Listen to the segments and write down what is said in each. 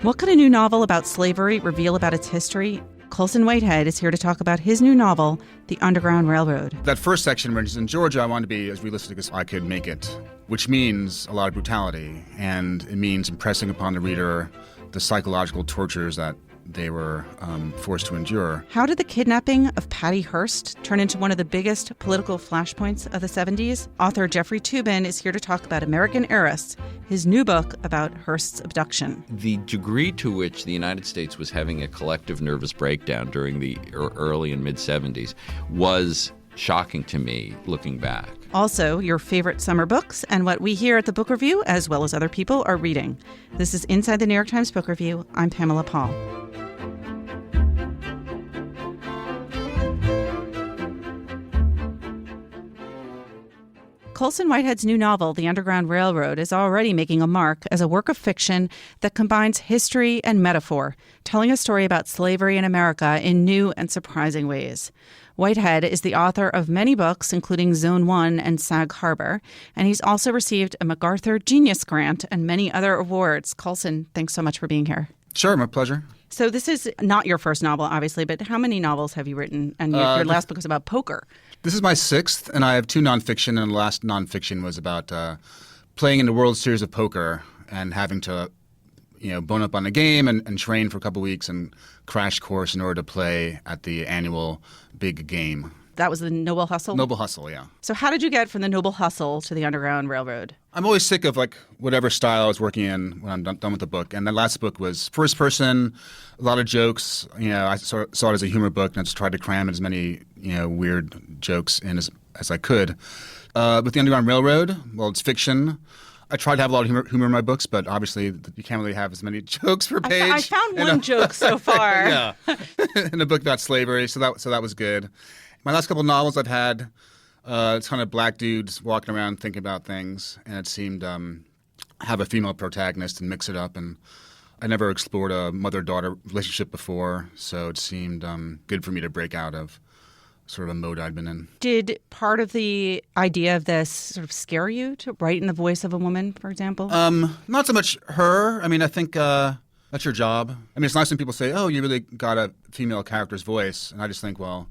What could a new novel about slavery reveal about its history? Colson Whitehead is here to talk about his new novel, The Underground Railroad. That first section, where it's in Georgia, I wanted to be as realistic as I could make it, which means a lot of brutality, and it means impressing upon the reader the psychological tortures that they were forced to endure. How did the kidnapping of Patty Hearst turn into one of the biggest political flashpoints of the 70s? Author Jeffrey Toobin is here to talk about American Heiress, his new book about Hearst's abduction. The degree to which the United States was having a collective nervous breakdown during the early and mid-70s was shocking to me looking back. Also, your favorite summer books and what we here at the Book Review, as well as other people, are reading. This is Inside the New York Times Book Review. I'm Pamela Paul. Colson Whitehead's new novel, The Underground Railroad, is already making a mark as a work of fiction that combines history and metaphor, telling a story about slavery in America in new and surprising ways. Whitehead is the author of many books, including Zone 1 and Sag Harbor, and he's also received a MacArthur Genius Grant and many other awards. Colson, thanks so much for being here. Sure, my pleasure. So this is not your first novel, obviously, but how many novels have you written? And your last book was about poker. This is my sixth, and I have two nonfiction, and the last nonfiction was about playing in the World Series of Poker and having to, bone up on the game and train for a couple weeks and crash course in order to play at the annual big game. That was the Noble Hustle? Noble Hustle, yeah. So how did you get from the Noble Hustle to the Underground Railroad? I'm always sick of whatever style I was working in when I'm done with the book. And the last book was first person, a lot of jokes. I saw it as a humor book, and I just tried to cram as many weird jokes in as I could. With the Underground Railroad, well, it's fiction. I tried to have a lot of humor in my books, but obviously you can't really have as many jokes per page. I found one joke so far. Yeah, in a book about slavery, so that was good. My last couple of novels I've had, it's kind of black dudes walking around thinking about things, and it seemed have a female protagonist and mix it up. And I never explored a mother-daughter relationship before, so it seemed good for me to break out of sort of a mode I'd been in. Did part of the idea of this sort of scare you to write in the voice of a woman, for example? Not so much her. I mean, I think that's your job. I mean, it's nice when people say, oh, you really got a female character's voice. And I just think, well,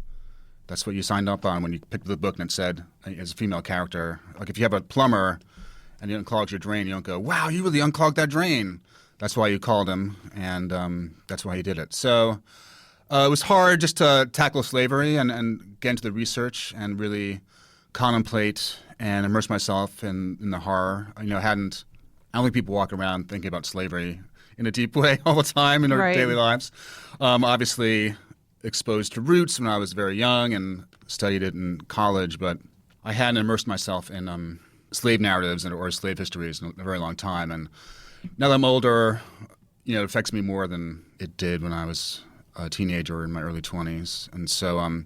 that's what you signed up on when you picked the book and it said, as a female character. Like if you have a plumber and you unclog your drain, you don't go, wow, you really unclogged that drain. That's why you called him, and that's why he did it. So it was hard just to tackle slavery and get into the research and really contemplate and immerse myself in the horror. I don't think people walk around thinking about slavery in a deep way all the time in their daily lives. Obviously exposed to roots when I was very young and studied it in college, but I hadn't immersed myself in slave narratives or slave histories in a very long time. And now that I'm older, it affects me more than it did when I was a teenager in my early 20s. And so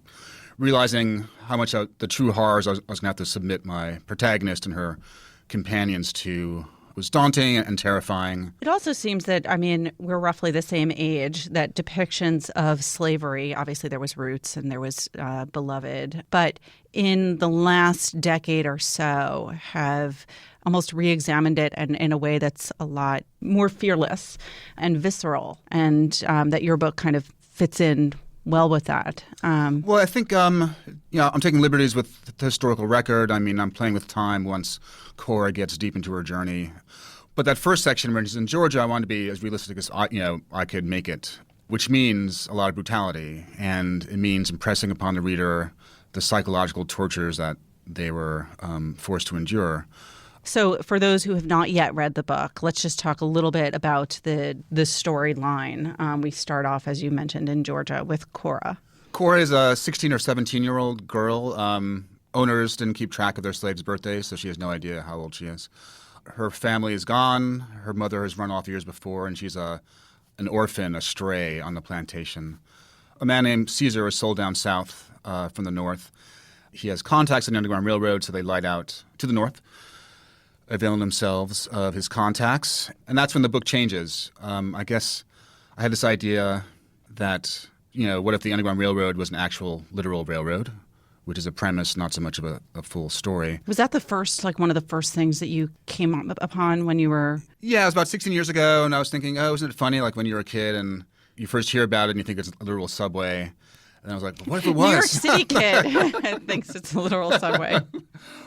realizing how much the true horrors I was going to have to submit my protagonist and her companions to was daunting and terrifying. It also seems that, we're roughly the same age, that depictions of slavery, obviously there was Roots and there was Beloved, but in the last decade or so have almost re-examined it and in a way that's a lot more fearless and visceral, and that your book kind of fits in well with that. Well, I think I'm taking liberties with the historical record. I'm playing with time once Cora gets deep into her journey. But that first section, where it's in Georgia, I wanted to be as realistic as I could make it, which means a lot of brutality, and it means impressing upon the reader the psychological tortures that they were forced to endure. So for those who have not yet read the book, let's just talk a little bit about the storyline. We start off, as you mentioned, in Georgia with Cora. Cora is a 16 or 17-year-old girl. Owners didn't keep track of their slaves' birthdays, so she has no idea how old she is. Her family is gone. Her mother has run off years before, and she's an orphan, a stray on the plantation. A man named Caesar is sold down south from the north. He has contacts in the Underground Railroad, so they light out to the north, availing themselves of his contacts. And that's when the book changes. I guess I had this idea that, what if the Underground Railroad was an actual literal railroad which is a premise, not so much of a full story. Was that the first, like one of the first things that you came upon when you were? Yeah, it was about 16 years ago, and I was thinking, oh, isn't it funny, like when you're a kid and you first hear about it and you think it's a literal subway. And I was like, what if it was? New York City kid thinks it's a literal subway.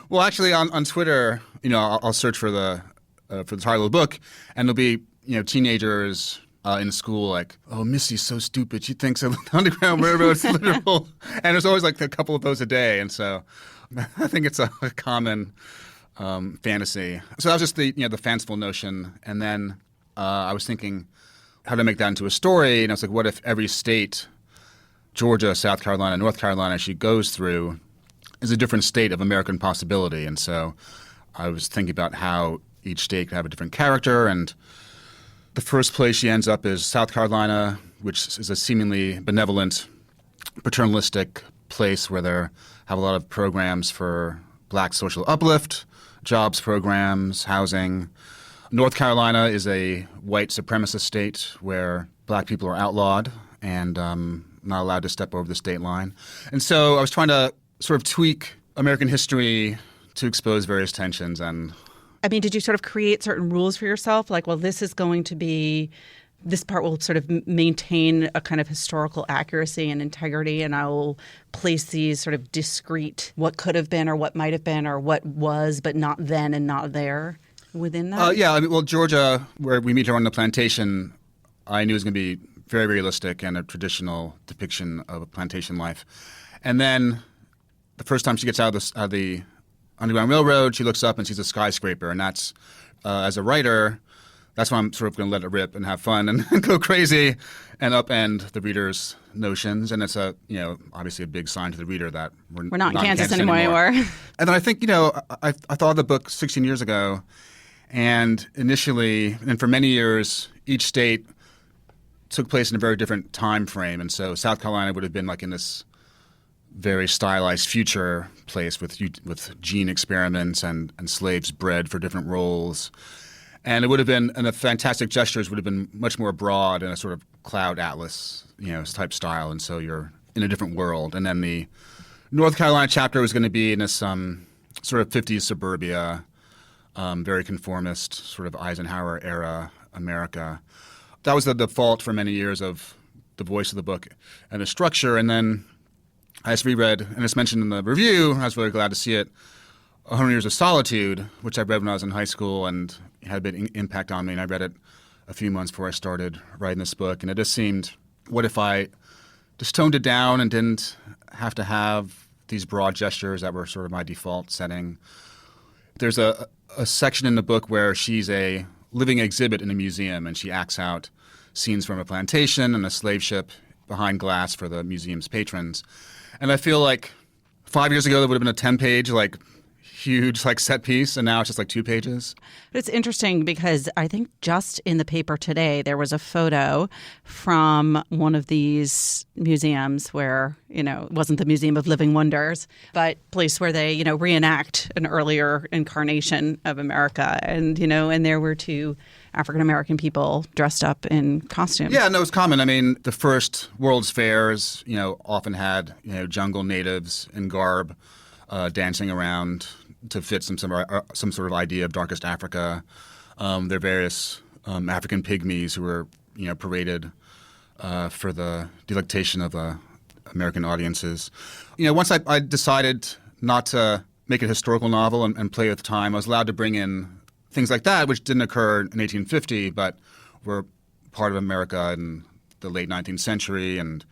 Well, actually, on Twitter, I'll search for the title of the book, and there'll be teenagers in school like, oh, Missy's so stupid. She thinks the Underground Railroad's literal. And there's always like a couple of those a day, and so I think it's a common fantasy. So that was just the fanciful notion, and then I was thinking how to make that into a story, and I was like, what if every state, Georgia, South Carolina, North Carolina, she goes through is a different state of American possibility. And so I was thinking about how each state could have a different character. And the first place she ends up is South Carolina, which is a seemingly benevolent, paternalistic place where they have a lot of programs for black social uplift, jobs programs, housing. North Carolina is a white supremacist state where black people are outlawed and not allowed to step over the state line. And so I was trying to sort of tweak American history to expose various tensions. And I mean, did you sort of create certain rules for yourself? Like, well, this part will sort of maintain a kind of historical accuracy and integrity, and I will place these sort of discrete what could have been or what might have been or what was but not then and not there within that? Yeah. Georgia, where we meet her on the plantation, I knew it was going to be very realistic and a traditional depiction of a plantation life. And then the first time she gets out of the Underground Railroad, she looks up and sees a skyscraper. And that's, as a writer, that's when I'm sort of going to let it rip and have fun and go crazy and upend the reader's notions. And it's obviously a big sign to the reader that we're not in Kansas anymore. And then I think, I thought of the book 16 years ago. And initially, and for many years, each state took place in a very different time frame. And so South Carolina would have been like in this very stylized future place with gene experiments and slaves bred for different roles. And it would have been, and the fantastic gestures would have been much more broad in a sort of cloud atlas, type style. And so you're in a different world. And then the North Carolina chapter was going to be in this sort of 50s suburbia, very conformist, sort of Eisenhower era America. That was the default for many years of the voice of the book and the structure. And then I just reread, and it's mentioned in the review, I was really glad to see it, 100 Years of Solitude, which I read when I was in high school and had a big impact on me. And I read it a few months before I started writing this book. And it just seemed, what if I just toned it down and didn't have to have these broad gestures that were sort of my default setting? There's a section in the book where she's a living exhibit in a museum, and she acts out scenes from a plantation and a slave ship behind glass for the museum's patrons. And I feel like 5 years ago, there would have been a 10-page, huge, set piece, and now it's just 2 pages. But it's interesting because I think just in the paper today, there was a photo from one of these museums where, it wasn't the Museum of Living Wonders, but a place where they, reenact an earlier incarnation of America. And, and there were 2 African-American people dressed up in costumes. Yeah, no, it's common. I mean, the first World's Fairs, often had, jungle natives in garb dancing around to fit some sort of idea of darkest Africa. There are various African pygmies who were, paraded for the delectation of American audiences. Once I decided not to make a historical novel and play with time, I was allowed to bring in things like that, which didn't occur in 1850, but were part of America in the late 19th century. And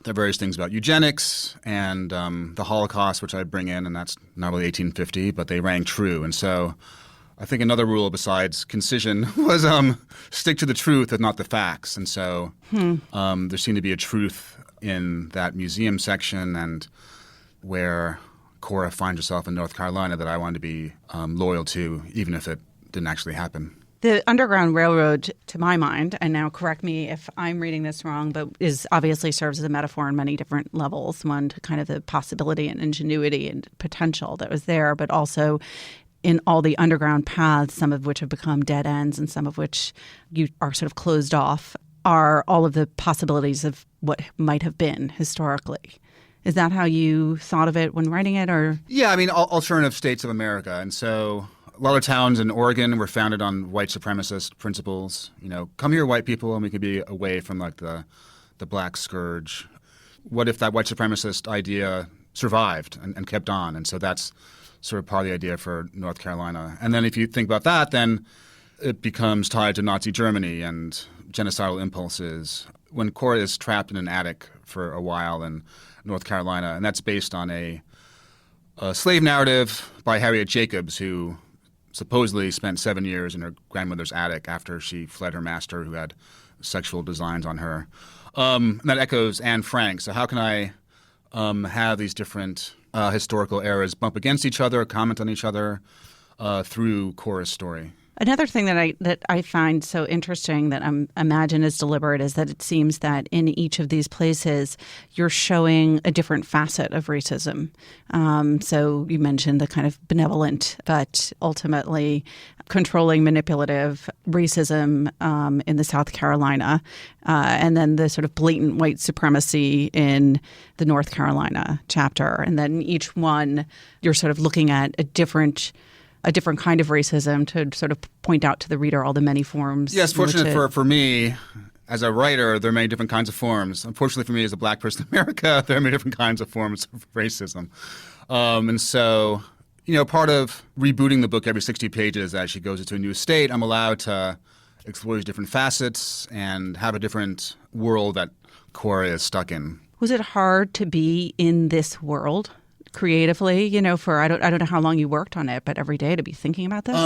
there are various things about eugenics and the Holocaust, which I bring in, and that's not really 1850, but they rang true. And so I think another rule besides concision was stick to the truth and not the facts. And so there seemed to be a truth in that museum section and where Cora finds herself in North Carolina that I wanted to be loyal to, even if it didn't actually happen. The Underground Railroad, to my mind, and now correct me if I'm reading this wrong, but obviously serves as a metaphor on many different levels. One, to kind of the possibility and ingenuity and potential that was there, but also in all the underground paths, some of which have become dead ends and some of which you are sort of closed off, are all of the possibilities of what might have been historically. Is that how you thought of it when writing it, or? Yeah, I mean, alternative states of America. And so a lot of towns in Oregon were founded on white supremacist principles. Come here, white people, and we could be away from like the black scourge. What if that white supremacist idea survived and kept on? And so that's sort of part of the idea for North Carolina. And then if you think about that, then it becomes tied to Nazi Germany and genocidal impulses. When Cora is trapped in an attic for a while in North Carolina, and that's based on a slave narrative by Harriet Jacobs, who supposedly spent 7 years in her grandmother's attic after she fled her master, who had sexual designs on her. And that echoes Anne Frank. So how can I have these different historical eras bump against each other, comment on each other through Cora's story? Another thing that I find so interesting that I imagine is deliberate is that it seems that in each of these places you're showing a different facet of racism. So you mentioned the kind of benevolent but ultimately controlling, manipulative racism in the South Carolina, and then the sort of blatant white supremacy in the North Carolina chapter. And then each one you're sort of looking at a different kind of racism to sort of point out to the reader all the many forms. Yes, fortunate for me, as a writer, there are many different kinds of forms. Unfortunately for me, as a black person in America, there are many different kinds of forms of racism. And so, part of rebooting the book every 60 pages as she goes into a new state, I'm allowed to explore these different facets and have a different world that Cora is stuck in. Was it hard to be in this world? Creatively, for I don't know how long you worked on it, but every day to be thinking about this?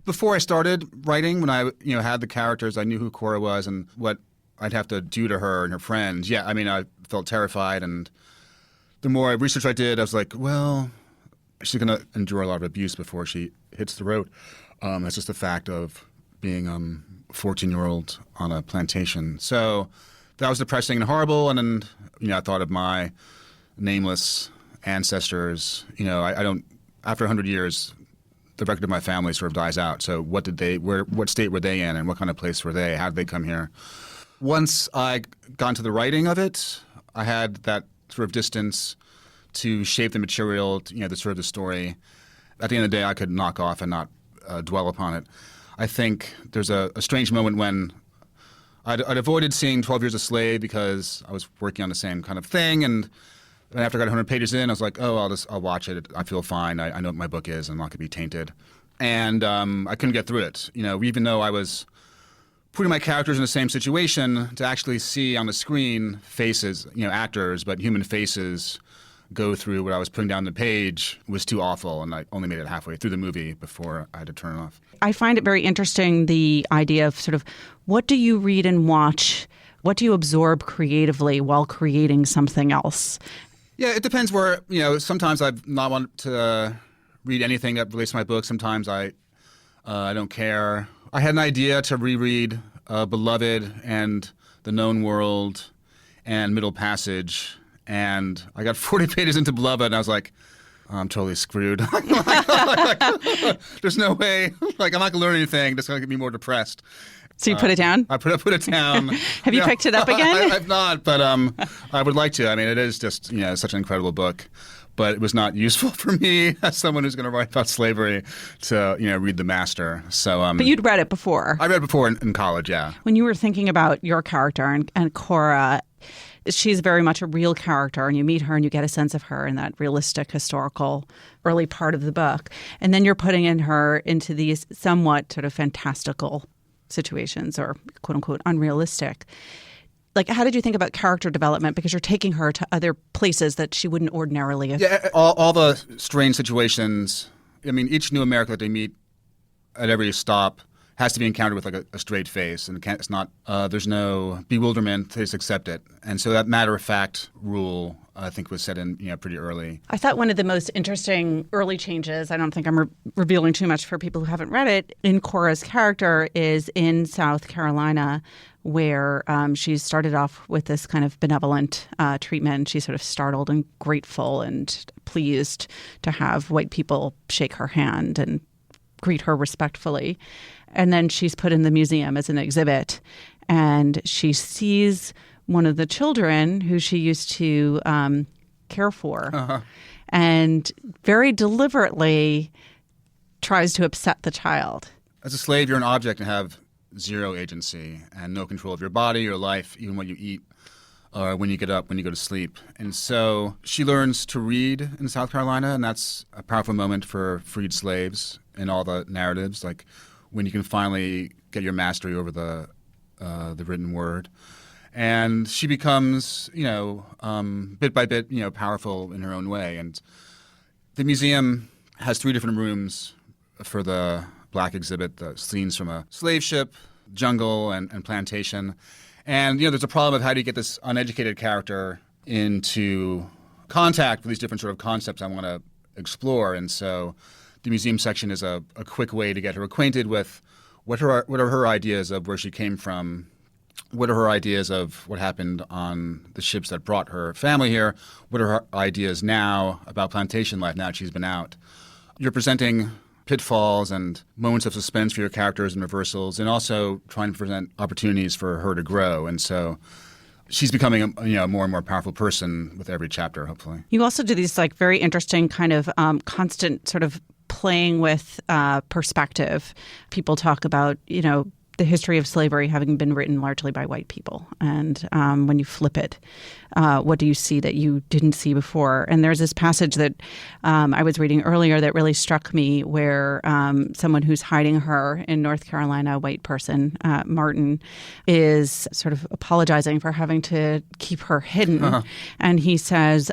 Before I started writing, when I had the characters, I knew who Cora was and what I'd have to do to her and her friends. Yeah, I mean, I felt terrified, and the more research I did, I was like, well, she's going to endure a lot of abuse before she hits the road. That's just the fact of being a 14-year-old on a plantation. So that was depressing and horrible, and then, I thought of my nameless ancestors. I don't. After 100 years, the record of my family sort of dies out. So what state were they in, and what kind of place were they? How did they come here? Once I got into the writing of it, I had that sort of distance to shape the material, the sort of the story. At the end of the day, I could knock off and not dwell upon it. I think there's a strange moment when I'd avoided seeing 12 Years a Slave because I was working on the same kind of thing, and after I got 100 pages in, I was like, oh, I'll watch it. I feel fine. I know what my book is. I'm not going to be tainted. And I couldn't get through it. Even though I was putting my characters in the same situation, to actually see on the screen faces, actors, but human faces go through what I was putting down the page was too awful. And I only made it halfway through the movie before I had to turn it off. I find it very interesting, the idea of sort of what do you read and watch? What do you absorb creatively while creating something else? Yeah, it depends where, sometimes I've not wanted to read anything that relates to my book. Sometimes I don't care. I had an idea to reread Beloved and The Known World and Middle Passage, and I got 40 pages into Beloved, and I was like, I'm totally screwed. There's no way. I'm not going to learn anything. That's going to get me more depressed. So you put it down? I put it down. Have you picked it up again? I've not, but I would like to. I mean, it is just such an incredible book, but it was not useful for me as someone who's going to write about slavery to read The Master. So, but you'd read it before. I read it before in college. Yeah. When you were thinking about your character and Cora, she's very much a real character, and you meet her and you get a sense of her in that realistic historical early part of the book, and then you're putting her into these somewhat sort of fantastical situations, or quote unquote unrealistic. How did you think about character development? Because you're taking her to other places that she wouldn't ordinarily have. Yeah, all the strange situations. I mean, each new America that they meet at every stop has to be encountered with a straight face, and it's not. There's no bewilderment. They just accept it, and so that matter-of-fact rule, I think, was set in pretty early. I thought one of the most interesting early changes, I don't think I'm revealing too much for people who haven't read it, in Cora's character is in South Carolina, where she started off with this kind of benevolent treatment. She's sort of startled and grateful and pleased to have white people shake her hand and greet her respectfully. And then she's put in the museum as an exhibit, and she sees one of the children who she used to care for, and very deliberately tries to upset the child. As a slave, you're an object and have zero agency and no control of your body, your life, even what you eat, or when you get up, when you go to sleep. And so she learns to read in South Carolina, and that's a powerful moment for freed slaves in all the narratives, like when you can finally get your mastery over the written word. And she becomes, bit by bit, powerful in her own way. And the museum has 3 different rooms for the Black exhibit, the scenes from a slave ship, jungle, and plantation. And, there's a problem of how do you get this uneducated character into contact with these different sort of concepts I want to explore. And so the museum section is a quick way to get her acquainted with what are her ideas of where she came from, what are her ideas of what happened on the ships that brought her family here, what are her ideas now about plantation life now that she's been out. You're presenting pitfalls and moments of suspense for your characters and reversals, and also trying to present opportunities for her to grow. And so she's becoming a more and more powerful person with every chapter, hopefully. You also do these very interesting kind of constant sort of playing with perspective. People talk about, the history of slavery having been written largely by white people. And when you flip it, what do you see that you didn't see before? And there's this passage that I was reading earlier that really struck me where someone who's hiding her in North Carolina, a white person, Martin, is sort of apologizing for having to keep her hidden. Uh-huh. And he says,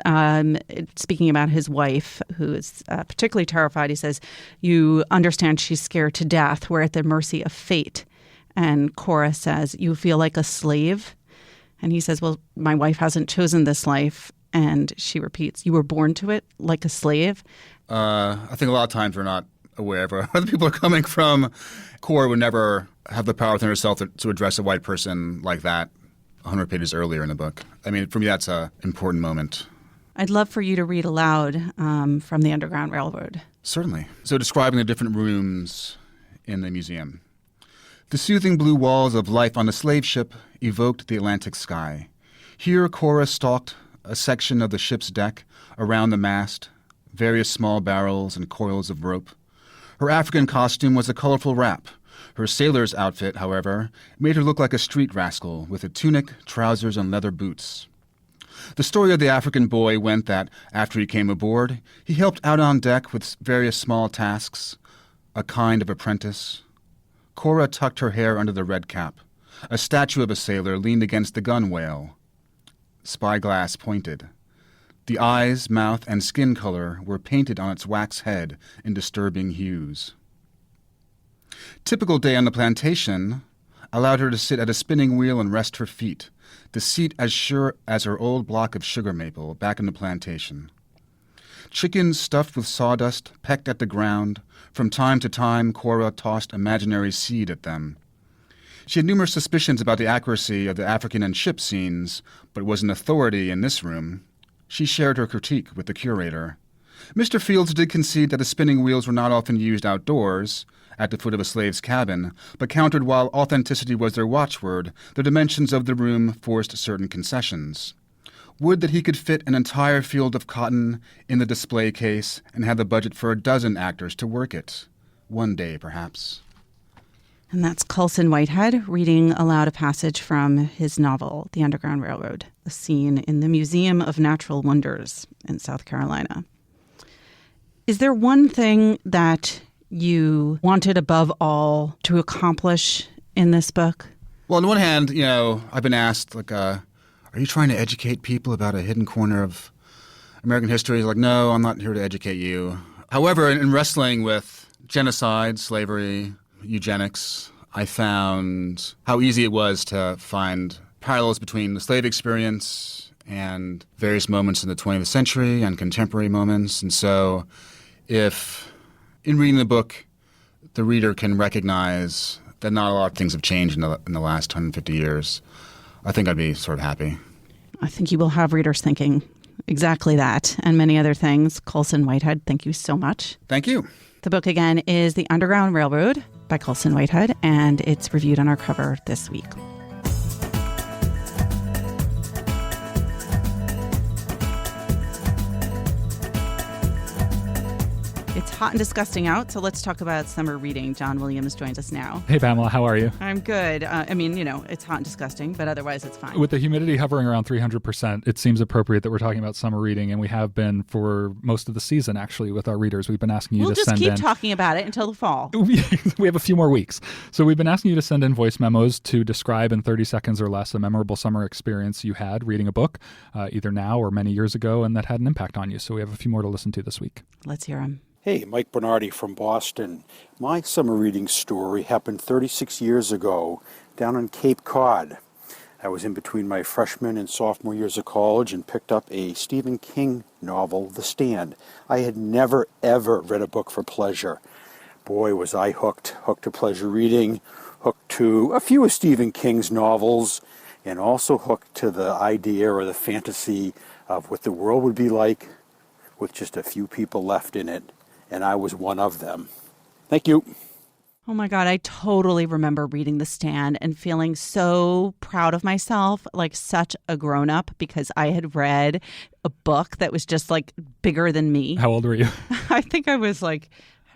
speaking about his wife, who is particularly terrified, he says, "You understand she's scared to death. We're at the mercy of fate." And Cora says, "You feel like a slave?" And he says, "Well, my wife hasn't chosen this life." And she repeats, "You were born to it like a slave?" I think a lot of times we're not aware of where other people are coming from. Cora would never have the power within herself to address a white person like that 100 pages earlier in the book. I mean, for me, that's an important moment. I'd love for you to read aloud from the Underground Railroad. Certainly. So describing the different rooms in the museum. The soothing blue walls of life on the slave ship evoked the Atlantic sky. Here Cora stalked a section of the ship's deck, around the mast, various small barrels and coils of rope. Her African costume was a colorful wrap. Her sailor's outfit, however, made her look like a street rascal with a tunic, trousers, and leather boots. The story of the African boy went that, after he came aboard, he helped out on deck with various small tasks, a kind of apprentice. Cora tucked her hair under the red cap. A statue of a sailor leaned against the gunwale. Spyglass pointed. The eyes, mouth, and skin color were painted on its wax head in disturbing hues. Typical day on the plantation allowed her to sit at a spinning wheel and rest her feet, the seat as sure as her old block of sugar maple back in the plantation. Chickens stuffed with sawdust pecked at the ground. From time to time, Cora tossed imaginary seed at them. She had numerous suspicions about the accuracy of the African and ship scenes, but was an authority in this room. She shared her critique with the curator. Mr. Fields did concede that the spinning wheels were not often used outdoors, at the foot of a slave's cabin, but countered while authenticity was their watchword, the dimensions of the room forced certain concessions. Would that he could fit an entire field of cotton in the display case and have the budget for 12 actors to work it. One day, perhaps. And that's Colson Whitehead reading aloud a passage from his novel, The Underground Railroad, a scene in the Museum of Natural Wonders in South Carolina. Is there one thing that you wanted above all to accomplish in this book? Well, on the one hand, I've been asked, are you trying to educate people about a hidden corner of American history? It's like, no, I'm not here to educate you. However, in wrestling with genocide, slavery, eugenics, I found how easy it was to find parallels between the slave experience and various moments in the 20th century and contemporary moments. And so if, in reading the book, the reader can recognize that not a lot of things have changed in the last 150 years, I think I'd be sort of happy. I think you will have readers thinking exactly that and many other things. Colson Whitehead, thank you so much. Thank you. The book, again, is The Underground Railroad by Colson Whitehead, and it's reviewed on our cover this week. It's hot and disgusting out, so let's talk about summer reading. John Williams joins us now. Hey, Pamela, how are you? I'm good. It's hot and disgusting, but otherwise it's fine. With the humidity hovering around 300%, it seems appropriate that we're talking about summer reading, and we have been for most of the season, actually, with our readers. We've been asking you to send in... We'll just keep talking about it until the fall. We have a few more weeks. So we've been asking you to send in voice memos to describe in 30 seconds or less a memorable summer experience you had reading a book, either now or many years ago, and that had an impact on you. So we have a few more to listen to this week. Let's hear them. Hey, Mike Bernardi from Boston. My summer reading story happened 36 years ago down on Cape Cod. I was in between my freshman and sophomore years of college and picked up a Stephen King novel, The Stand. I had never, ever read a book for pleasure. Boy, was I hooked to pleasure reading, hooked to a few of Stephen King's novels, and also hooked to the idea or the fantasy of what the world would be like with just a few people left in it. And I was one of them. Thank you. Oh my God, I totally remember reading The Stand and feeling so proud of myself, like such a grown-up, because I had read a book that was just like bigger than me. How old were you? I think I was like,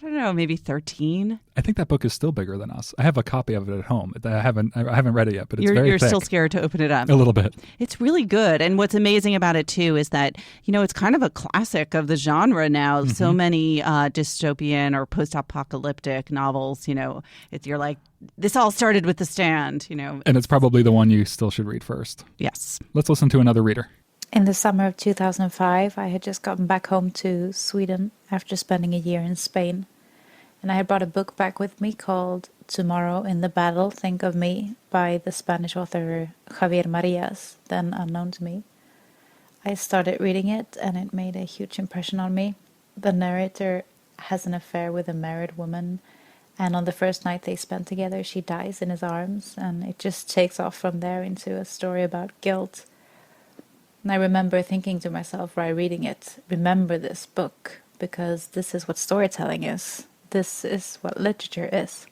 I don't know, maybe 13. I think that book is still bigger than us. I have a copy of it at home. I haven't read it yet, but it's very You're thick. Still scared to open it up. A little bit. It's really good. And what's amazing about it, too, is that, it's kind of a classic of the genre now. Mm-hmm. So many dystopian or post-apocalyptic novels, you're like, this all started with The Stand, And it's probably the one you still should read first. Yes. Let's listen to another reader. In the summer of 2005, I had just gotten back home to Sweden after spending a year in Spain. And I had brought a book back with me called Tomorrow in the Battle, Think of Me, by the Spanish author Javier Marias, then unknown to me. I started reading it, and it made a huge impression on me. The narrator has an affair with a married woman, and on the first night they spend together, she dies in his arms, and it just takes off from there into a story about guilt. And I remember thinking to myself while reading it, remember this book, because this is what storytelling is. This is what literature is.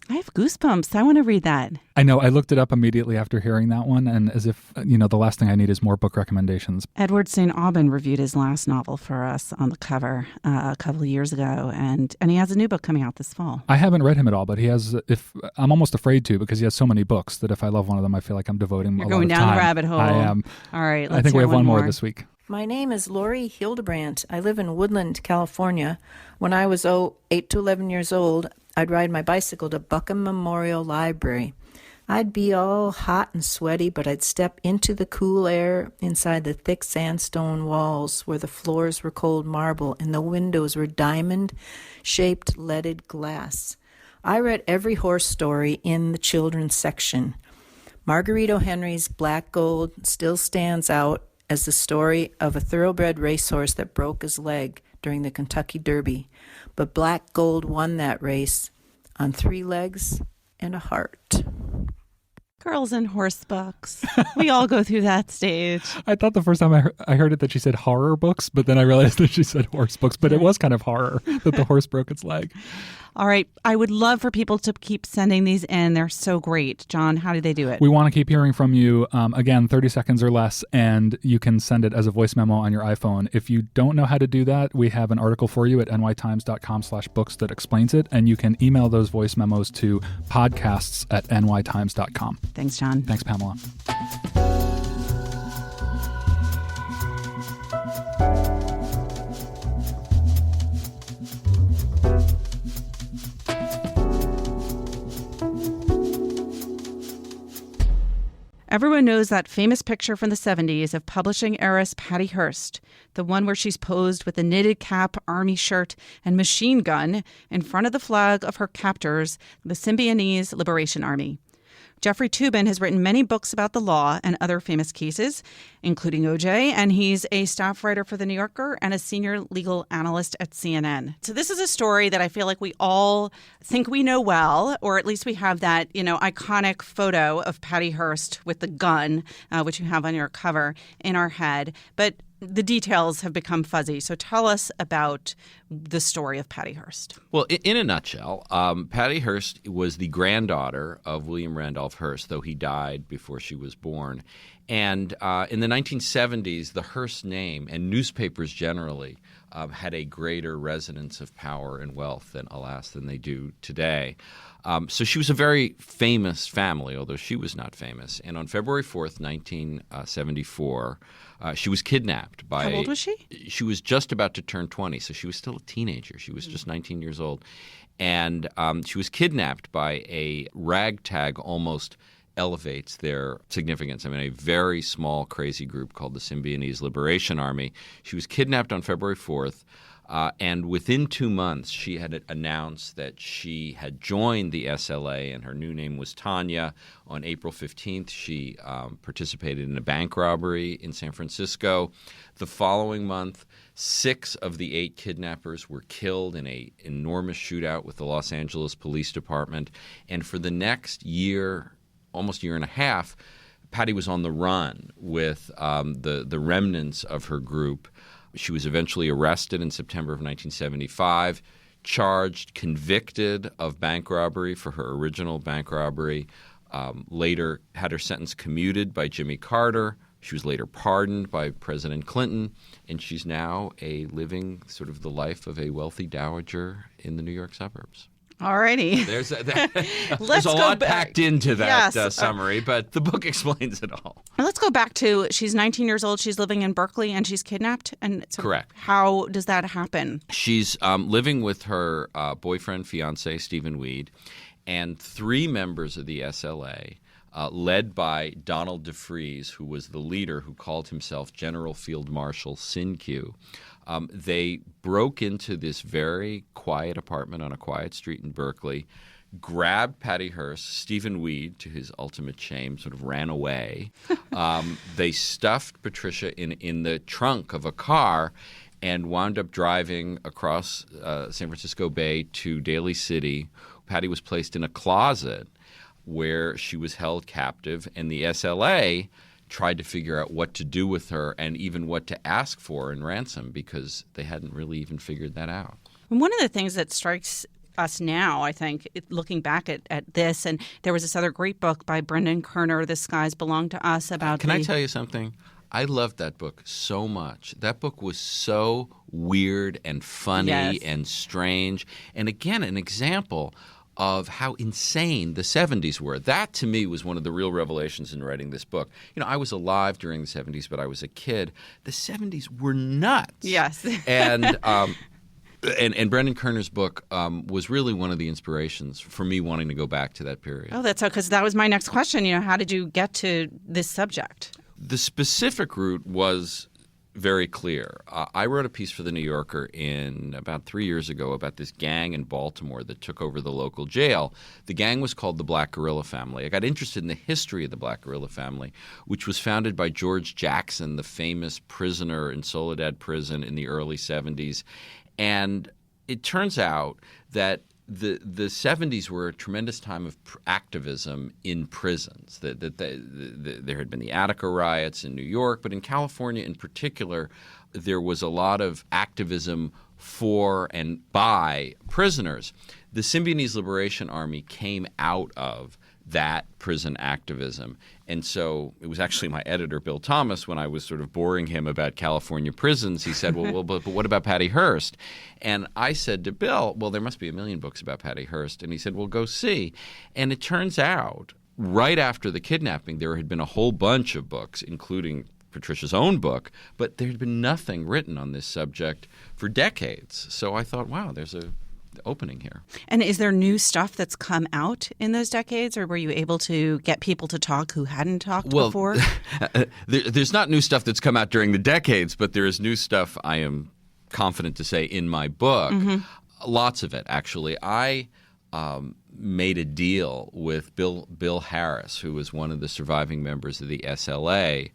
I have goosebumps. I want to read that. I know. I looked it up immediately after hearing that one, and as if, the last thing I need is more book recommendations. Edward St. Aubin reviewed his last novel for us on the cover a couple of years ago, and he has a new book coming out this fall. I haven't read him at all, but he has, I'm almost afraid to, because he has so many books that if I love one of them, I feel like I'm devoting You're a lot of time. going down the rabbit hole. I am. All right, let's I think we hear have one more this week. My name is Lori Hildebrandt. I live in Woodland, California. When I was 8 to 11 years old, I'd ride my bicycle to Buckham Memorial Library. I'd be all hot and sweaty, but I'd step into the cool air inside the thick sandstone walls where the floors were cold marble and the windows were diamond-shaped leaded glass. I read every horse story in the children's section. Margarito Henry's Black Gold still stands out as the story of a thoroughbred racehorse that broke his leg during the Kentucky Derby. But Black Gold won that race on 3 legs and a heart. Girls and horse books. We all go through that stage. I thought the first time I heard it that she said horror books, but then I realized that she said horse books. But it was kind of horror that the horse broke its leg. All right. I would love for people to keep sending these in. They're so great. John, how do they do it? We want to keep hearing from you. Again, 30 seconds or less, and you can send it as a voice memo on your iPhone. If you don't know how to do that, we have an article for you at nytimes.com/books that explains it, and you can email those voice memos to podcasts@nytimes.com. Thanks, John. Thanks, Pamela. Everyone knows that famous picture from the 70s of publishing heiress Patty Hearst, the one where she's posed with a knitted cap, army shirt, and machine gun in front of the flag of her captors, the Symbionese Liberation Army. Jeffrey Toobin has written many books about the law and other famous cases, including OJ, and he's a staff writer for The New Yorker and a senior legal analyst at CNN. So this is a story that I feel like we all think we know well, or at least we have that, iconic photo of Patty Hearst with the gun, which you have on your cover, in our head. But the details have become fuzzy. So tell us about the story of Patty Hearst. Well, in a nutshell, Patty Hearst was the granddaughter of William Randolph Hearst, though he died before she was born. And in the 1970s, the Hearst name and newspapers generally had a greater resonance of power and wealth than they do today. So she was a very famous family, although she was not famous. And on February 4th, 1974, she was kidnapped by... How old was she? She was just about to turn 20, so she was still a teenager. She was just 19 years old. And she was kidnapped by a ragtag, almost elevates their significance. I mean, a very small, crazy group called the Symbionese Liberation Army. She was kidnapped on February 4th. And within 2 months, she had announced that she had joined the SLA, and her new name was Tanya. On April 15th, she participated in a bank robbery in San Francisco. The following month, 6 of the 8 kidnappers were killed in an enormous shootout with the Los Angeles Police Department. And for the next year, almost year and a half, Patty was on the run with the remnants of her group. She was eventually arrested in September of 1975, charged, convicted of bank robbery for her original bank robbery, later had her sentence commuted by Jimmy Carter. She was later pardoned by President Clinton, and she's now living sort of the life of a wealthy dowager in the New York suburbs. All righty. There's a lot packed into that summary, but the book explains it all. Let's go back to she's 19 years old. She's living in Berkeley, and she's kidnapped. And so correct. How does that happen? She's living with her boyfriend, fiance, Stephen Weed, and 3 members of the SLA, led by Donald DeFreeze, who was the leader, who called himself General Field Marshal Sinque. They broke into this very quiet apartment on a quiet street in Berkeley, grabbed Patty Hearst. Stephen Weed, to his ultimate shame, sort of ran away. They stuffed Patricia in the trunk of a car and wound up driving across San Francisco Bay to Daly City. Patty was placed in a closet where she was held captive, and the SLA tried to figure out what to do with her and even what to ask for in ransom, because they hadn't really even figured that out. And one of the things that strikes us now, I think, looking back at this, and there was this other great book by Brendan Kerner, The Skies Belong to Us, about Can I tell you something? I loved that book so much. That book was so weird and funny and strange. And again, an example of how insane the 70s were. That, to me, was one of the real revelations in writing this book. You know, I was alive during the 70s, but I was a kid. The 70s were nuts. Yes. And Brendan Kerner's book was really one of the inspirations for me wanting to go back to that period. Oh, that's because that was my next question. You know, how did you get to this subject? The specific route was very clear. I wrote a piece for The New Yorker about 3 years ago about this gang in Baltimore that took over the local jail. The gang was called the Black Guerrilla Family. I got interested in the history of the Black Guerrilla Family, which was founded by George Jackson, the famous prisoner in Soledad Prison in the early 70s. And it turns out that the 70s were a tremendous time of activism in prisons. There had been the Attica riots in New York, but in California in particular, there was a lot of activism for and by prisoners. The Symbionese Liberation Army came out of that prison activism. And so it was actually my editor, Bill Thomas, when I was sort of boring him about California prisons, he said, well, but what about Patty Hearst? And I said to Bill, well, there must be 1 million books about Patty Hearst. And he said, well, go see. And it turns out, right after the kidnapping, there had been a whole bunch of books, including Patricia's own book, but there had been nothing written on this subject for decades. So I thought, wow, there's a opening here. And is there new stuff that's come out in those decades, or were you able to get people to talk who hadn't talked before? There's not new stuff that's come out during the decades, but there is new stuff, I am confident to say, in my book. Mm-hmm. Lots of it, actually. I made a deal with Bill Heiress, who was one of the surviving members of the SLA.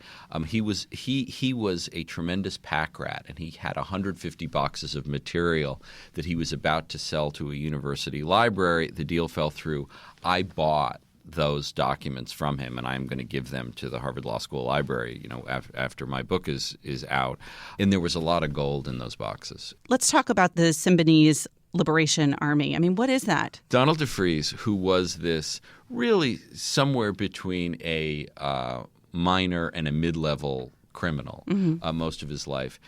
He was a tremendous pack rat, and he had 150 boxes of material that he was about to sell to a university library. The deal fell through. I bought those documents from him, and I'm going to give them to the Harvard Law School library, you know, after my book is out. And there was a lot of gold in those boxes. Let's talk about the Symbionese Liberation Army. I mean, what is that? Donald DeFreeze, who was this really somewhere between a minor and a mid-level criminal most of his life,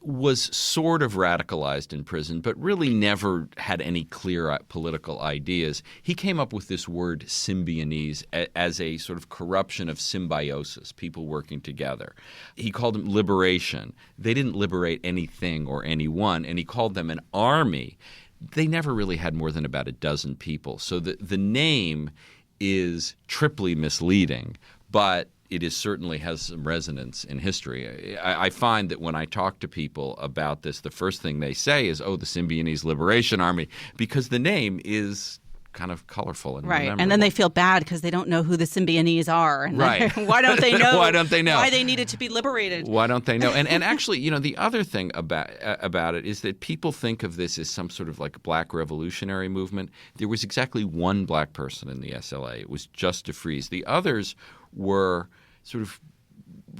was sort of radicalized in prison, but really never had any clear political ideas. He came up with this word symbionese as a sort of corruption of symbiosis, people working together. He called them liberation. They didn't liberate anything or anyone, and he called them an army. They never really had more than about a dozen people. So the name is triply misleading, but it certainly has some resonance in history. I find that when I talk to people about this, the first thing they say is, the Symbionese Liberation Army, because the name is kind of colorful and right. And then they feel bad because they don't know who the Symbionese are. And right. Why don't they know? Why don't they know? Why they needed to be liberated? Why don't they know? And actually, the other thing about it is that people think of this as some sort of like black revolutionary movement. There was exactly one black person in the SLA. It was just DeFries. The others were sort of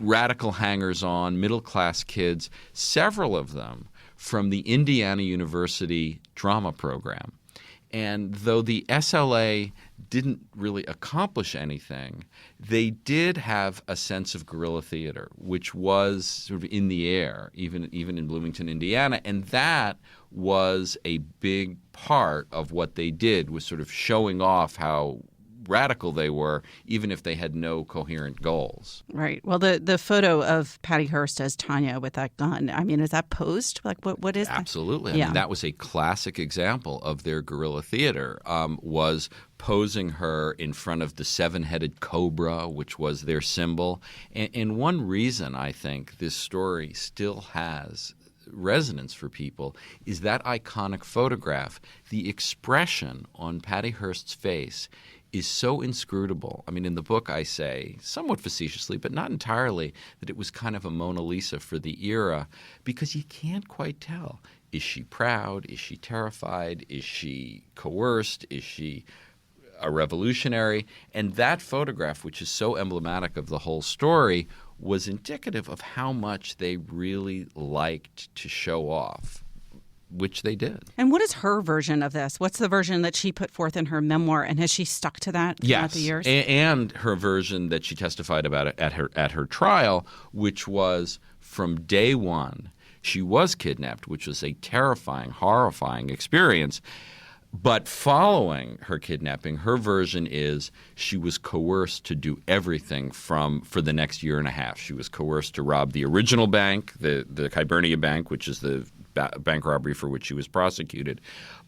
radical hangers-on, middle-class kids, several of them from the Indiana University drama program. And though the SLA didn't really accomplish anything, they did have a sense of guerrilla theater, which was sort of in the air, even in Bloomington, Indiana. And that was a big part of what they did, was sort of showing off how radical they were, even if they had no coherent goals. Right. Well, the photo of Patty Hearst as Tanya with that gun, I mean, is that posed? Like, what is that? Absolutely. I mean, that was a classic example of their guerrilla theater, was posing her in front of the seven-headed cobra, which was their symbol. And one reason I think this story still has resonance for people is that iconic photograph. The expression on Patty Hearst's face is so inscrutable. I mean, in the book I say, somewhat facetiously, but not entirely, that it was kind of a Mona Lisa for the era, because you can't quite tell. Is she proud? Is she terrified? Is she coerced? Is she a revolutionary? And that photograph, which is so emblematic of the whole story, was indicative of how much they really liked to show off, which they did. And what is her version of this? What's the version that she put forth in her memoir, and has she stuck to that throughout the years? And her version that she testified about at her trial, which was from day one, she was kidnapped, which was a terrifying, horrifying experience. But following her kidnapping, her version is she was coerced to do everything for the next year and a half. She was coerced to rob the original bank, the Hibernia Bank, which is the bank robbery for which she was prosecuted.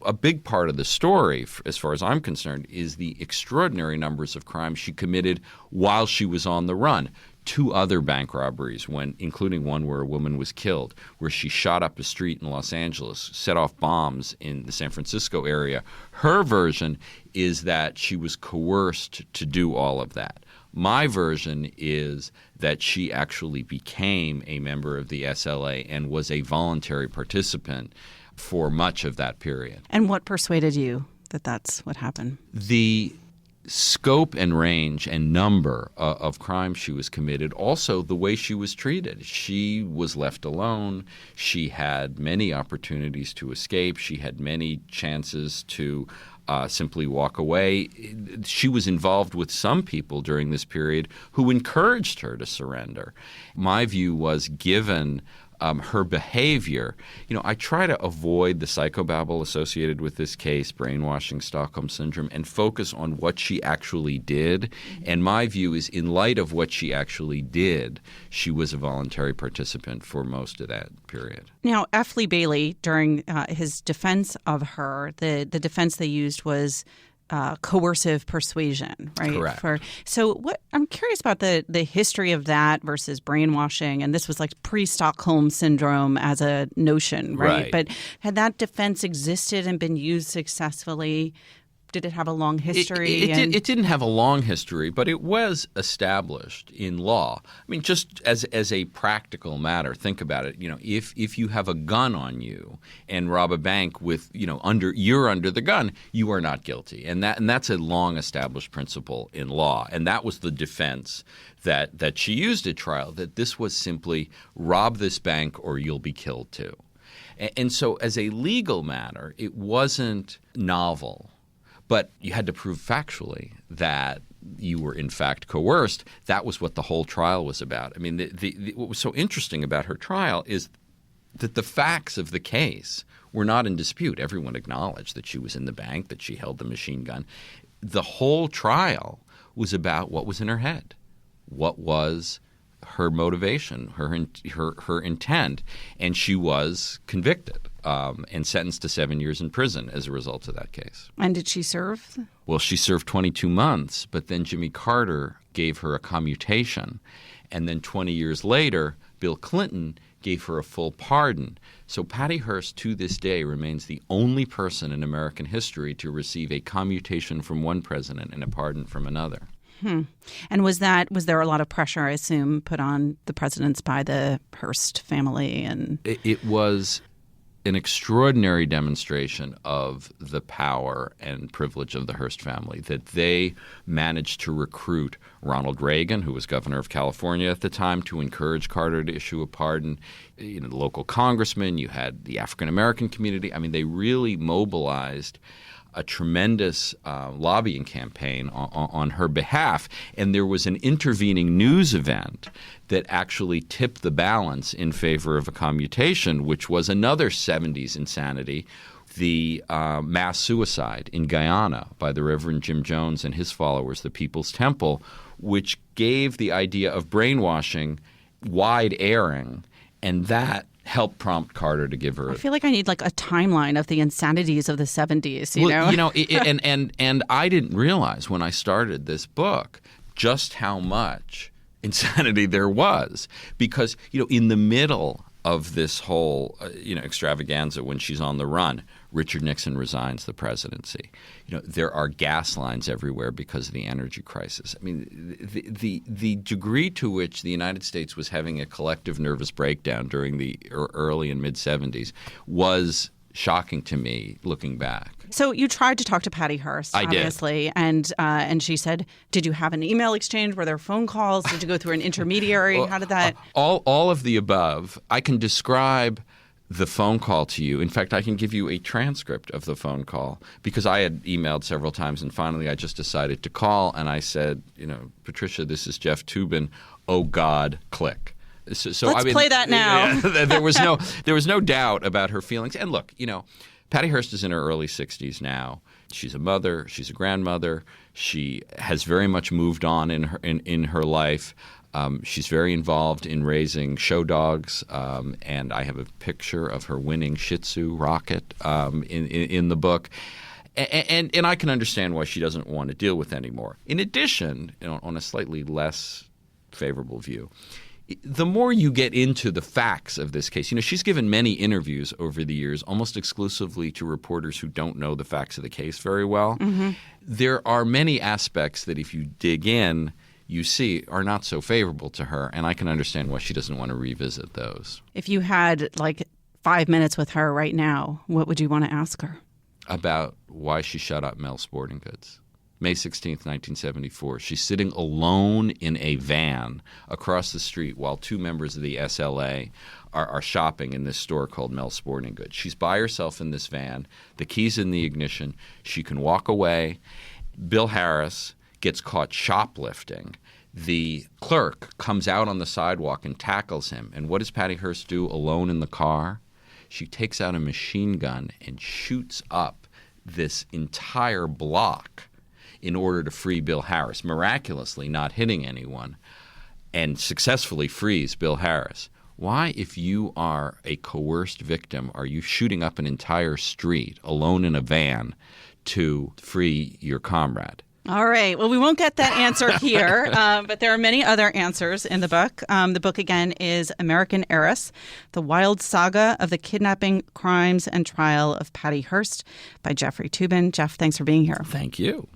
A big part of the story, as far as I'm concerned, is the extraordinary numbers of crimes she committed while she was on the run. 2 other bank robberies, including one where a woman was killed, where she shot up a street in Los Angeles, set off bombs in the San Francisco area. Her version is that she was coerced to do all of that. My version is that she actually became a member of the SLA and was a voluntary participant for much of that period. And what persuaded you that that's what happened? The scope and range and number of crimes she was committed, also the way she was treated. She was left alone. She had many opportunities to escape. She had many chances to simply walk away. She was involved with some people during this period who encouraged her to surrender. My view was, given her behavior, I try to avoid the psychobabble associated with this case, brainwashing, Stockholm Syndrome, and focus on what she actually did. And my view is, in light of what she actually did, she was a voluntary participant for most of that period. Now, F. Lee Bailey, during his defense of her, the defense they used was coercive persuasion, right? Correct. So I'm curious about the history of that versus brainwashing, and this was like pre-Stockholm Syndrome as a notion, right? But had that defense existed and been used successfully? Did it have a long history? It didn't have a long history, but it was established in law. I mean, just as a practical matter, think about it. If you have a gun on you and rob a bank with, you're under the gun, you are not guilty, and that's a long established principle in law. And that was the defense that she used at trial. That this was simply rob this bank or you'll be killed too. And so, as a legal matter, it wasn't novel. But you had to prove factually that you were in fact coerced. That was what the whole trial was about. I mean, what was so interesting about her trial is that the facts of the case were not in dispute. Everyone acknowledged that she was in the bank, that she held the machine gun. The whole trial was about what was in her head. What was her motivation, her intent, and she was convicted and sentenced to 7 years in prison as a result of that case. And did she serve? Well, she served 22 months, but then Jimmy Carter gave her a commutation, and then 20 years later, Bill Clinton gave her a full pardon. So Patty Hearst, to this day, remains the only person in American history to receive a commutation from one president and a pardon from another. And was there a lot of pressure, I assume, put on the presidents by the Hearst family? And it was an extraordinary demonstration of the power and privilege of the Hearst family, that they managed to recruit Ronald Reagan, who was governor of California at the time, to encourage Carter to issue a pardon. You know, the local congressman, you had the African-American community. I mean, they really mobilized a tremendous lobbying campaign on her behalf. And there was an intervening news event that actually tipped the balance in favor of a commutation, which was another 70s insanity, the mass suicide in Guyana by the Reverend Jim Jones and his followers, the People's Temple, which gave the idea of brainwashing wide airing, and that helped prompt Carter to give her. I feel like I need like a timeline of the insanities of the 70s. And I didn't realize when I started this book just how much insanity there was, because in the middle of this whole extravaganza, when she's on the run, Richard Nixon resigns the presidency. There are gas lines everywhere because of the energy crisis. I mean, the degree to which the United States was having a collective nervous breakdown during the early and mid-'70s was shocking to me looking back. So you tried to talk to Patty Hearst, obviously, and she said, did you have an email exchange? Were there phone calls? Did you go through an intermediary? How did that? All of the above. I can describe the phone call to you. In fact, I can give you a transcript of the phone call, because I had emailed several times, and finally I just decided to call, and I said, Patricia, this is Jeff Toobin. Oh, God, click. So Let's play that now. There was no doubt about her feelings. And look, Patty Hearst is in her early 60s now. She's a mother. She's a grandmother. She has very much moved on in her life. She's very involved in raising show dogs, and I have a picture of her winning Shih Tzu Rocket in the book. And I can understand why she doesn't want to deal with anymore. In addition, on a slightly less favorable view, the more you get into the facts of this case, she's given many interviews over the years, almost exclusively to reporters who don't know the facts of the case very well. Mm-hmm. There are many aspects that if you dig in, you see are not so favorable to her, and I can understand why she doesn't want to revisit those. If you had 5 minutes with her right now, what would you want to ask her? About why she shut up Mel Sporting Goods. May 16th, 1974. She's sitting alone in a van across the street while two members of the SLA are shopping in this store called Mel Sporting Goods. She's by herself in this van. The key's in the ignition. She can walk away. Bill Heiress gets caught shoplifting. The clerk comes out on the sidewalk and tackles him. And what does Patty Hearst do alone in the car? She takes out a machine gun and shoots up this entire block in order to free Bill Heiress, miraculously not hitting anyone, and successfully frees Bill Heiress. Why, if you are a coerced victim, are you shooting up an entire street alone in a van to free your comrade? All right. Well, we won't get that answer here, but there are many other answers in the book. The book, again, is American Heiress, The Wild Saga of the Kidnapping, Crimes, and Trial of Patty Hearst by Jeffrey Toobin. Jeff, thanks for being here. Thank you.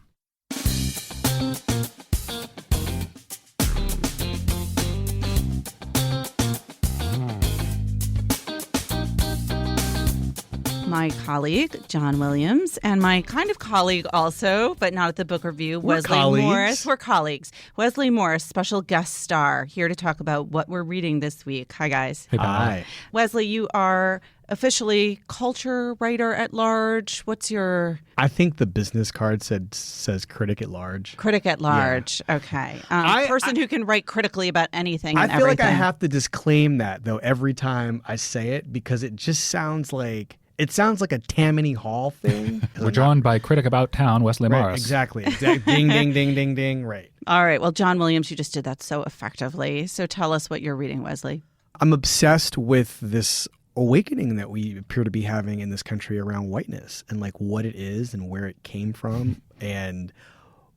My colleague, John Williams, and my kind of colleague also, but not at the book review, Wesley Morris. We're colleagues. Wesley Morris, special guest star, here to talk about what we're reading this week. Hi, guys. Hey, Hi. Wesley, you are officially culture writer at large? What's your I think the business card says critic at large. critic at large? Okay. Person who can write critically about anything I and feel everything. like I have to disclaim that, though, every time I say it, because it just sounds like a Tammany Hall thing. We're drawn by critic about town, Wesley Right, Morris. exactly. Ding, ding, ding, ding, ding. Right. All right. Well, John Williams, you just did that so effectively. So tell us what you're reading, Wesley. I'm obsessed with this awakening that we appear to be having in this country around whiteness and like what it is and where it came from and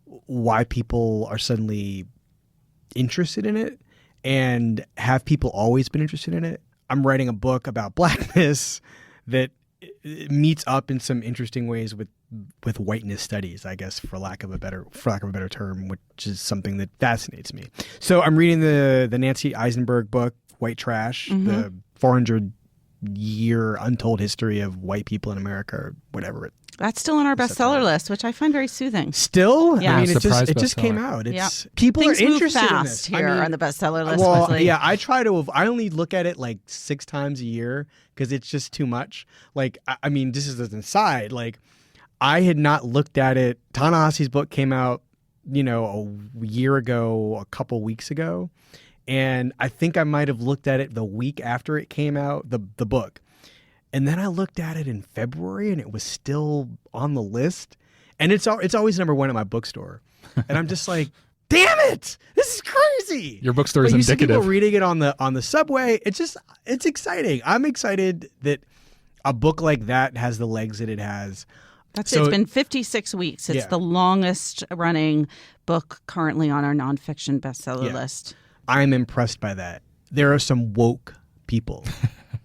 why people are suddenly interested in it and have people always been interested in it. I'm writing a book about blackness that meets up in some interesting ways with whiteness studies, I guess, for lack of a better term, which is something that fascinates me. So I'm reading the Nancy Eisenberg book, White Trash, the 400-year untold history of white people in America, or whatever. That's still on our bestseller list, which I find very soothing. Still? Yeah. I mean, Surprise it just came bestseller. out. It's Yep. people Things are move interested in fast this. here on the bestseller list, Well, Wesley. yeah, I only look at it like 6 times a year because it's just too much. Like, I mean, this is an aside. Like, I had not looked at it. Ta-Nehisi's book came out, a year ago, a couple weeks ago. And I think I might have looked at it the week after it came out, the book. And then I looked at it in February and it was still on the list. And it's always number 1 at my bookstore. And I'm just like, damn it, this is crazy. Your bookstore is But you see indicative. people reading it on the subway. It's exciting. I'm excited that a book like that has the legs that it has. It's So- been 56 weeks. It's Yeah. the longest running book currently on our nonfiction bestseller Yeah. list. I'm impressed by that. There are some woke people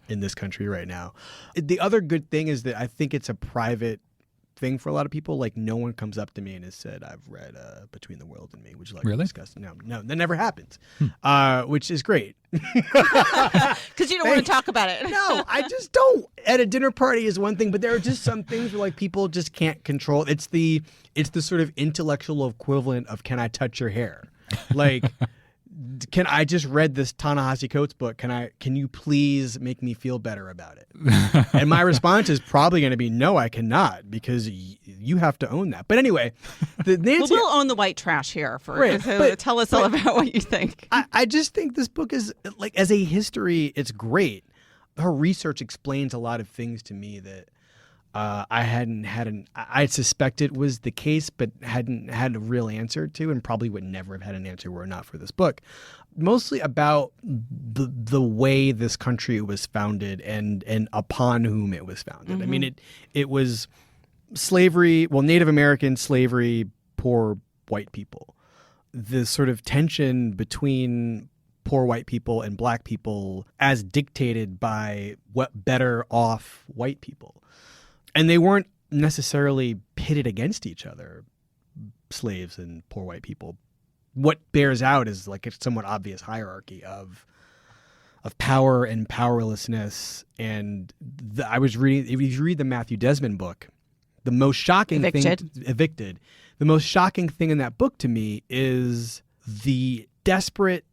in this country right now. The other good thing is that I think it's a private thing for a lot of people. Like, no one comes up to me and has said, I've read Between the World and Me. Would you like to Really? discuss it? No, that never happens, which is great. Because you don't want to talk about it. No, I just don't. At a dinner party is one thing, but there are just some things where like people just can't control. It's the sort of intellectual equivalent of can I touch your hair? Like, can I just read this Ta-Nehisi Coates book? Can you please make me feel better about it? And my response is probably going to be no, I cannot, because you have to own that. But anyway, the Nancy. We'll own the white trash here. Right, So but- tell us all about what you think. I just think this book is, like, as a history, it's great. Her research explains a lot of things to me that I suspected was the case, but hadn't had a real answer to, and probably would never have had an answer were it not for this book. Mostly about the way this country was founded and upon whom it was founded. I mean, it was slavery, Native American slavery, poor white people. The sort of tension between poor white people and black people as dictated by what better off white people. And they weren't necessarily pitted against each other, slaves and poor white people. What bears out is like a somewhat obvious hierarchy of power and powerlessness. And I was reading, if you read the Matthew Desmond book, the most shocking Evicted. The most shocking thing in that book to me is the desperate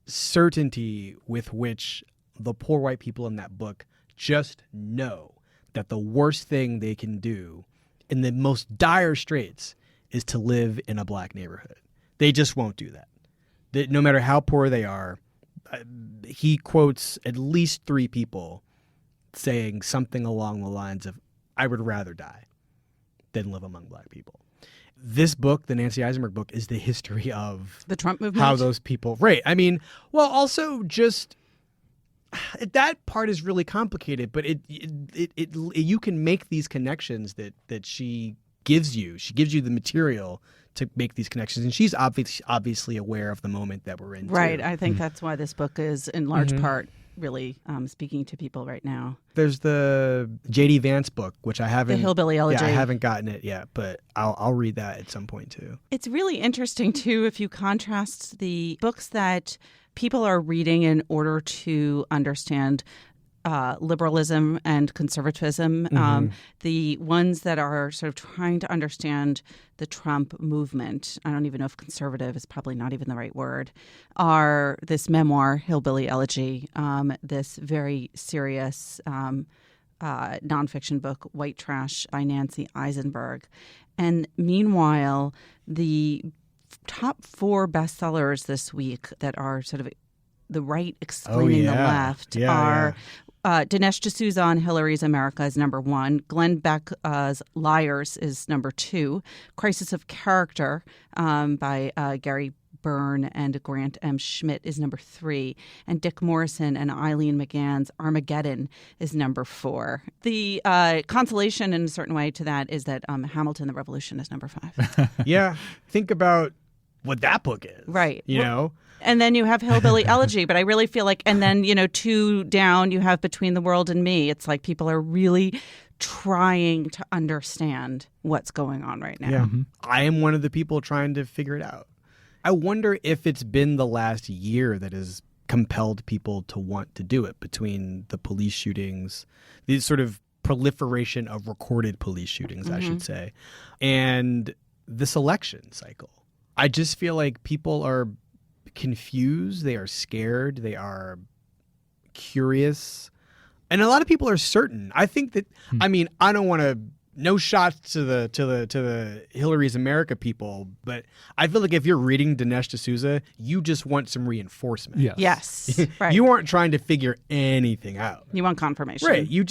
certainty with which the poor white people in that book just know that the worst thing they can do in the most dire straits is to live in a black neighborhood. They just won't do that. No matter how poor they are, he quotes at least 3 people saying something along the lines of, I would rather die than live among black people. This book, the Nancy Eisenberg book, is the history of The Trump movement? how those people, right. I mean, well, also just that part is really complicated, but it you can make these connections that she gives you. She gives you the material to make these connections, and she's obviously aware of the moment that we're in. Right. too. I think that's why this book is in large part really speaking to people right now. There's the J.D. Vance book, which I haven't. The Hillbilly Elegy. Yeah, I haven't gotten it yet, but I'll read that at some point too. It's really interesting, too, if you contrast the books that people are reading in order to understand liberalism and conservatism. The ones that are sort of trying to understand the Trump movement, I don't even know if conservative is probably not even the right word, are this memoir, Hillbilly Elegy, this very serious nonfiction book, White Trash by Nancy Eisenberg. And meanwhile, the top 4 bestsellers this week that are sort of the right explaining the left are Dinesh D'Souza on Hillary's America is number 1. Glenn Beck's Liars is number 2. Crisis of Character by Gary Byrne and Grant M. Schmidt is number 3. And Dick Morrison and Eileen McGann's Armageddon is number 4. The consolation in a certain way to that is that Hamilton the Revolution is number 5. Yeah. Think about what that book is. Right. You know? And then you have Hillbilly Elegy, but I really feel like, and then, 2 down, you have Between the World and Me. It's like people are really trying to understand what's going on right now. Yeah. Mm-hmm. I am one of the people trying to figure it out. I wonder if it's been the last year that has compelled people to want to do it, between the police shootings, these sort of proliferation of recorded police shootings, I should say, and this election cycle. I just feel like people are confused, they are scared, they are curious, and a lot of people are certain. I think that I don't want to no shots to the Hillary's America people, but I feel like if you're reading Dinesh D'Souza, you just want some reinforcement. Yes. Right. You aren't trying to figure anything out. You want confirmation. Right. You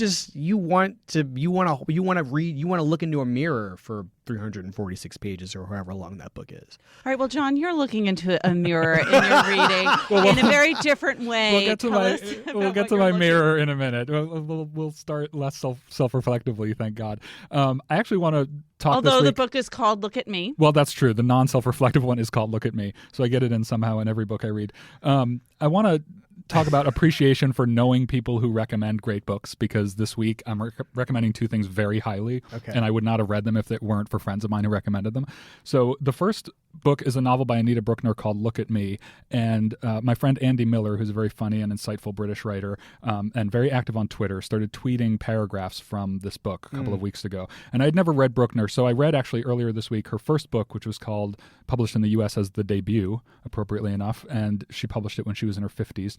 want to read, you want to look into a mirror for 346 pages or however long that book is. All right. Well, John, you're looking into a mirror in your reading in a very different way. We'll get to my mirror in a minute. We'll start less self-reflectively, thank God. I actually want to talk. Although this week, the book is called Look at Me. Well, that's true. The non-self-reflective one is called Look at Me, so I get it in somehow in every book I read. I want to talk about appreciation for knowing people who recommend great books, because this week I'm recommending 2 things very highly, and I would not have read them if it weren't for friends of mine who recommended them. So the first book is a novel by Anita Brookner called Look at Me, and my friend Andy Miller, who's a very funny and insightful British writer and very active on Twitter, started tweeting paragraphs from this book a couple of weeks ago. And I'd never read Brookner, so I read actually earlier this week her first book, which was published in the U.S. as The Debut, appropriately enough, and she published it when she was in her 50s.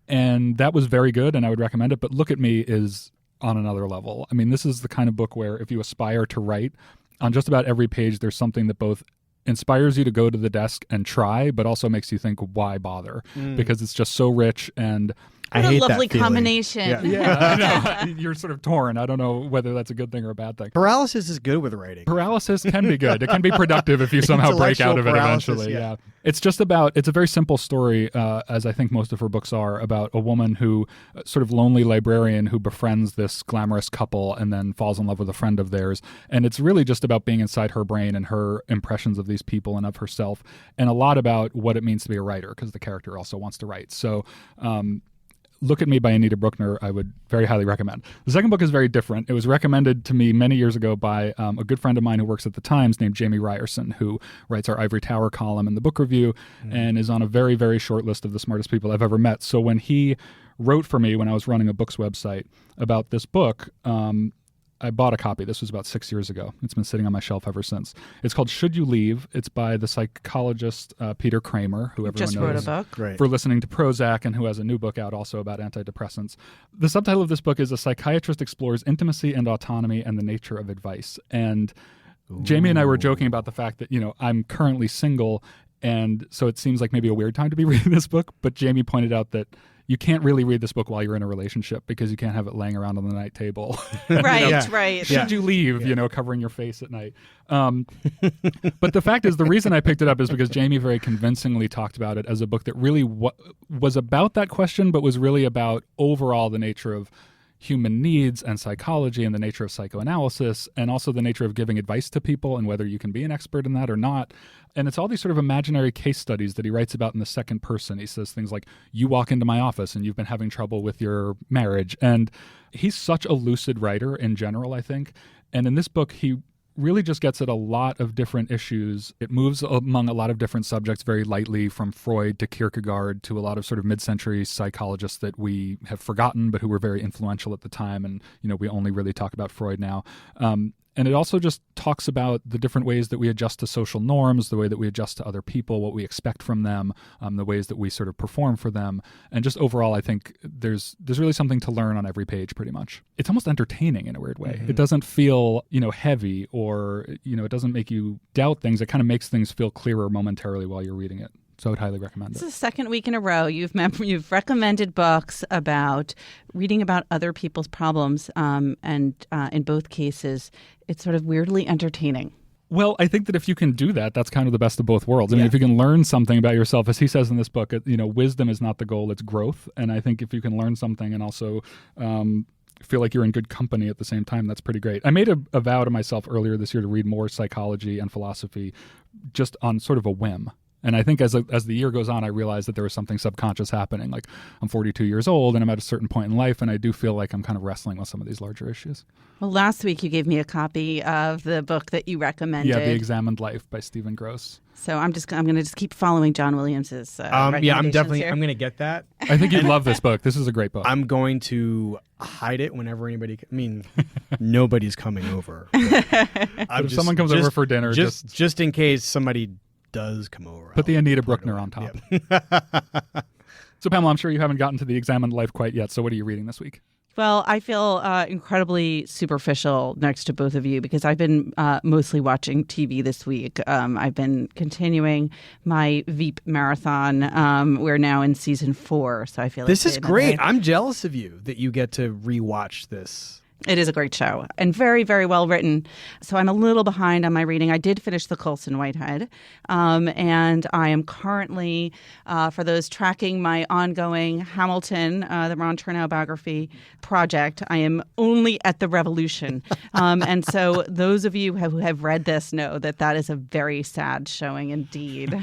And that was very good, and I would recommend it. But Look at Me is on another level. I mean, this is the kind of book where if you aspire to write, on just about every page there's something that both inspires you to go to the desk and try, but also makes you think, why bother? Because it's just so rich, and what a lovely combination. Yeah, I know. You're sort of torn. I don't know whether that's a good thing or a bad thing. Paralysis is good with writing. Paralysis can be good. It can be productive if you somehow break out of it eventually. Yeah. It's a very simple story, as I think most of her books are, about a woman who, sort of lonely librarian who befriends this glamorous couple and then falls in love with a friend of theirs. And it's really just about being inside her brain and her impressions of these people and of herself, and a lot about what it means to be a writer, because the character also wants to write. So, Look at Me by Anita Brookner, I would very highly recommend. The second book is very different. It was recommended to me many years ago by a good friend of mine who works at the Times named Jamie Ryerson, who writes our Ivory Tower column in the book review and is on a very, very short list of the smartest people I've ever met. So when he wrote for me when I was running a books website about this book, I bought a copy. This was about 6 years ago. It's been sitting on my shelf ever since. It's called Should You Leave? It's by the psychologist Peter Kramer, who everyone just knows wrote a book for listening to Prozac, and who has a new book out also about antidepressants. The subtitle of this book is A Psychiatrist Explores Intimacy and Autonomy and the Nature of Advice. And Jamie and I were joking about the fact that, I'm currently single, and so it seems like maybe a weird time to be reading this book. But Jamie pointed out that you can't really read this book while you're in a relationship, because you can't have it laying around on the night table. Right, right. Should you leave, covering your face at night. But the fact is, the reason I picked it up is because Jamie very convincingly talked about it as a book that really was about that question, but was really about overall the nature of human needs and psychology and the nature of psychoanalysis, and also the nature of giving advice to people and whether you can be an expert in that or not. And it's all these sort of imaginary case studies that he writes about in the second person. He says things like, you walk into my office and you've been having trouble with your marriage. And he's such a lucid writer in general, I think. And in this book, he really just gets at a lot of different issues. It moves among a lot of different subjects very lightly, from Freud to Kierkegaard to a lot of sort of mid-century psychologists that we have forgotten, but who were very influential at the time. And, we only really talk about Freud now. And it also just talks about the different ways that we adjust to social norms, the way that we adjust to other people, what we expect from them, the ways that we sort of perform for them. And just overall, I think there's really something to learn on every page, pretty much. It's almost entertaining in a weird way. Mm-hmm. It doesn't feel, heavy, or, it doesn't make you doubt things. It kind of makes things feel clearer momentarily while you're reading it. So I would highly recommend it. This is the second week in a row you've recommended books about reading about other people's problems, and in both cases, it's sort of weirdly entertaining. Well, I think that if you can do that, that's kind of the best of both worlds. I mean, if you can learn something about yourself, as he says in this book, wisdom is not the goal, it's growth. And I think if you can learn something and also feel like you're in good company at the same time, that's pretty great. I made a vow to myself earlier this year to read more psychology and philosophy just on sort of a whim. And I think as the year goes on, I realized that there was something subconscious happening. Like, I'm 42 years old and I'm at a certain point in life, and I do feel like I'm kind of wrestling with some of these larger issues. Well, last week you gave me a copy of the book that you recommended. Yeah, The Examined Life by Stephen Gross. So I'm going to just keep following John Williams's recommendations. I'm here. going to get that. I think you'd love this book. This is a great book. I'm going to hide it whenever anybody. Nobody's coming over. If someone comes over for dinner, just in case somebody does come over. Put the Anita Bruckner on top. Yep. So, Pamela, I'm sure you haven't gotten to The Examined Life quite yet. So what are you reading this week? Well, I feel incredibly superficial next to both of you because I've been mostly watching TV this week. I've been continuing my Veep marathon. We're now in season 4, so I feel like this is great. I'm jealous of you that you get to rewatch this. It is a great show and very, very well written. So I'm a little behind on my reading. I did finish the Colson Whitehead, and I am currently, for those tracking my ongoing Hamilton, the Ron Chernow biography project, I am only at the Revolution. And so those of you who have read this know that is a very sad showing indeed. You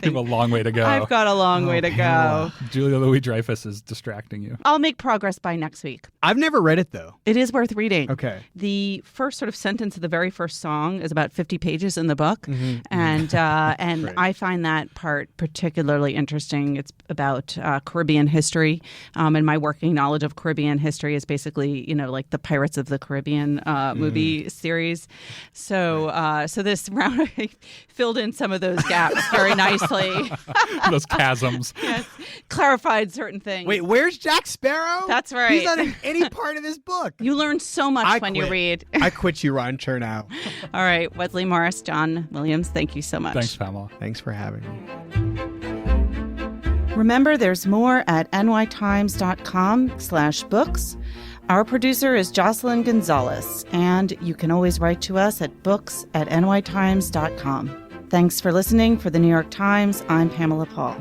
have a long way to go. I've got a long way to go. Julia Louis-Dreyfus is distracting you. I'll make progress by next week. I've never read it, though. It is worth reading. Okay. The first sort of sentence of the very first song is about 50 pages in the book. Mm-hmm. And right. I find that part particularly interesting. It's about Caribbean history. And my working knowledge of Caribbean history is basically, like the Pirates of the Caribbean movie series. So so this round filled in some of those gaps very nicely. Those chasms. Yes. Clarified certain things. Wait, where's Jack Sparrow? That's right. He's not in any part of this book. You learn so much when you read. I quit you, Ron Chernow. All right. Wesley Morris, John Williams, thank you so much. Thanks, Pamela. Thanks for having me. Remember, there's more at nytimes.com/books. Our producer is Jocelyn Gonzalez, and you can always write to us at books@nytimes.com. Thanks for listening. For the New York Times, I'm Pamela Paul.